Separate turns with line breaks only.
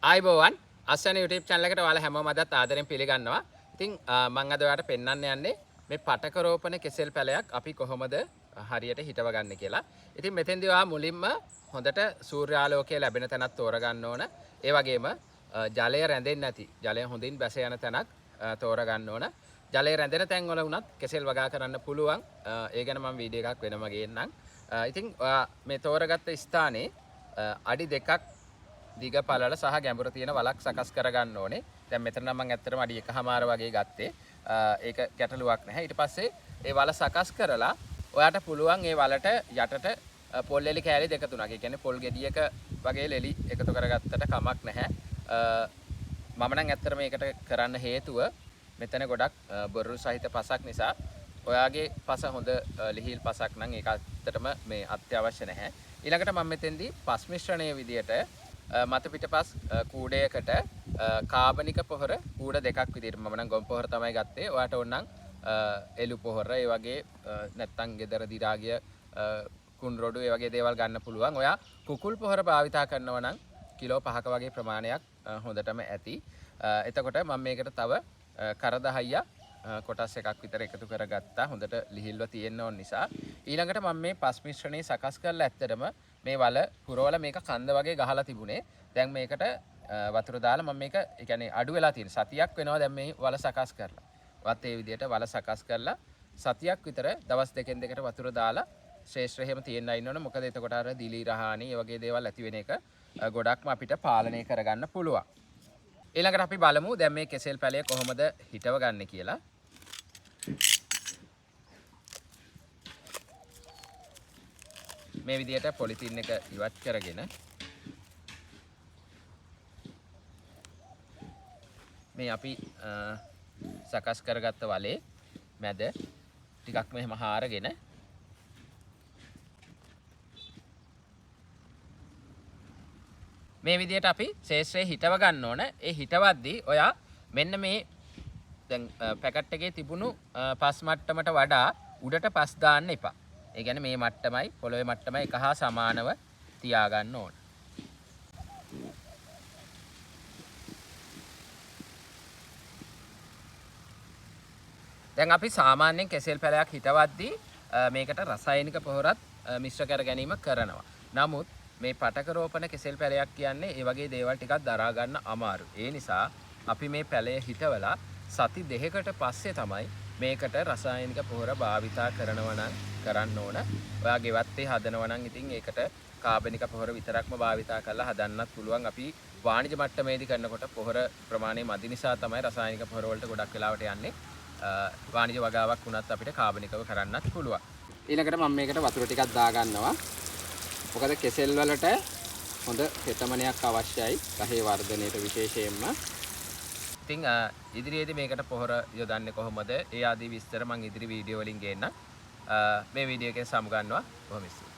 ආයිබෝවන් අස්සන YouTube channel එකට ඔයාලා හැමෝම අදත් ආදරෙන් පිළිගන්නවා. ඉතින් මම අද ඔයාලට පෙන්වන්න යන්නේ මේ පටක රෝපණ කෙසෙල් පැලයක් අපි කොහොමද හරියට හිටව ගන්න කියලා. ඉතින් මෙතෙන්දී ඔයා මුලින්ම හොඳට සූර්යාලෝකය ලැබෙන තැනක් තෝරගන්න ඕන. ඒ වගේම ජලය රැඳෙන්නේ නැති, ජලය හොඳින් බැස යන තැනක් තෝරගන්න ඕන. ජලය රැඳෙන තැන් වල වුණත් කෙසෙල් වගා කරන්න පුළුවන්. ඒ ගැන මම වීඩියෝ එකක් වෙනම ගේන්නම්. ඉතින් ඔයා මේ තෝරගත්ත ස්ථානයේ අඩි 2ක් දිග පළල සහ ගැඹුර තියෙන වලක් සකස් කරගන්න ඕනේ. දැන් මෙතන නම් මම ඇත්තටම අඩි 1මාර වගේ ගත්තේ. ඒක ගැටලුවක් නැහැ. ඊට පස්සේ ඒ වල සකස් කරලා ඔයාට පුළුවන් ඒ වලට යටට පොල් එලි කෑලි දෙක තුනක්. ඒ කියන්නේ පොල් ගෙඩියක වගේ ලෙලි එකතු කරගත්තට කමක් නැහැ. මම නම් ඇත්තටම මේකට කරන්න හේතුව මෙතන ගොඩක් බොරු සහිත පසක් නිසා ඔයාගේ පස හොඳ ලිහිල් පසක් නම් ඒක ඇත්තටම මේ අත්‍යවශ්‍ය නැහැ. ඊළඟට මම මෙතෙන්දී පස් මිශ්‍රණයේ විදියට මත පිටපස් කූඩයකට කාබනික පොහොර කූඩ දෙකක් විදියට මම නම් ගොම් පොහොර තමයි ගත්තේ. ඔයාට ඕන නම් එළු පොහොර ඒ වගේ නැත්තම් ගෙදර දිරා ගිය කුණු රොඩු ඒ වගේ දේවල් ගන්න පුළුවන්. ඔයා කුකුල් පොහොර භාවිතා කරනවා නම් කිලෝ 5ක වගේ ප්‍රමාණයක් හොඳටම ඇති. එතකොට මම මේකට තව කරදහයිය කොටස් එකක් විතර එකතු කරගත්තා. හොඳට ලිහිල්ව තියෙන්න ඕන නිසා. ඊළඟට මම මේ පස් මිශ්‍රණය සකස් කරලා ඇත්තටම මේ වල පුරවල මේක කන්ද වගේ ගහලා තිබුණේ. දැන් මේකට වතුර දාලා මම මේක ඒ කියන්නේ අඩු වෙලා තියෙන සතියක් වෙනවා දැන් මේ වල සකස් කරලා. වත් ඒ විදිහට වල සකස් කරලා සතියක් විතර දවස් දෙකෙන් දෙකට වතුර දාලා ශ්‍රේෂ්ඨ එහෙම තියෙන්න ඉන්න ඕන. මොකද එතකොට අර දිලි රහානි ඒ වගේ දේවල් ඇති වෙන එක ගොඩක්ම අපිට පාලනය කරගන්න පුළුවන්. ඊළඟට අපි බලමු දැන් මේ කෙසෙල් පැලය කොහොමද හිටව ගන්න කියලා. මේ විදිහට පොලිතින් එක ඉවත් කරගෙන මේ අපි සකස් කරගත්ත වලේ මැද ටිකක් මෙහෙම හාරගෙන මේ විදිහට අපි ශේෂ්ත්‍රයේ හිටව ගන්න ඕන. ඒ හිටවද්දී ඔයා මෙන්න මේ දැන් පැකට් එකේ තිබුණු පස් මට්ටමට වඩා උඩට පස් දාන්න එපා. ඒ කියන්නේ මේ මට්ටමයි පොළොවේ මට්ටමයි එක හා සමානව තියාගන්න ඕන. දැන් අපි සාමාන්‍යයෙන් කෙසෙල් පැලයක් හිටවද්දී මේකට රසායනික පොහොරත් මිශ්‍ර කර ගැනීම කරනවා. නමුත් මේ පටක රෝපණ කෙසෙල් පැලයක් කියන්නේ ඒ වගේ දේවල් ටිකක් දරා ගන්න අමාරු. ඒ නිසා අපි මේ පැලය හිටවලා සති 2කට පස්සේ තමයි මේකට රසායනික පොහොර භාවිතා කරනවා නම් කරන්න ඕන. ඔයාගේ වත්තේ හදනවා නම් ඉතින් ඒකට කාබනික පොහොර විතරක්ම භාවිතා කරලා හදන්නත් පුළුවන්. අපි වාණිජ මට්ටමේදී කරනකොට පොහොර ප්‍රමාණය මදි නිසා තමයි රසායනික පොහොර වලට ගොඩක් වෙලාවට යන්නේ. වාණිජ වගාවක් වුණත් අපිට කාබනිකව කරන්නත් පුළුවන්. ඊළඟට මම මේකට වතුර ටිකක් දා ගන්නවා. මොකද කෙසෙල් වලට හොඳ තෙතමනයක් අවශ්‍යයි ගහේ වර්ධනයට විශේෂයෙන්ම. ඉතින් ඉදිරියේදී මේකට පොහොර යොදන්නේ කොහොමද? ඒ ආදී විස්තර මම ඉදිරි වීඩියෝ වලින් ගේන්නම්. මේ වීඩියෝ එකෙන් සමුගන්නවා. බොහොම ස්තුතියි.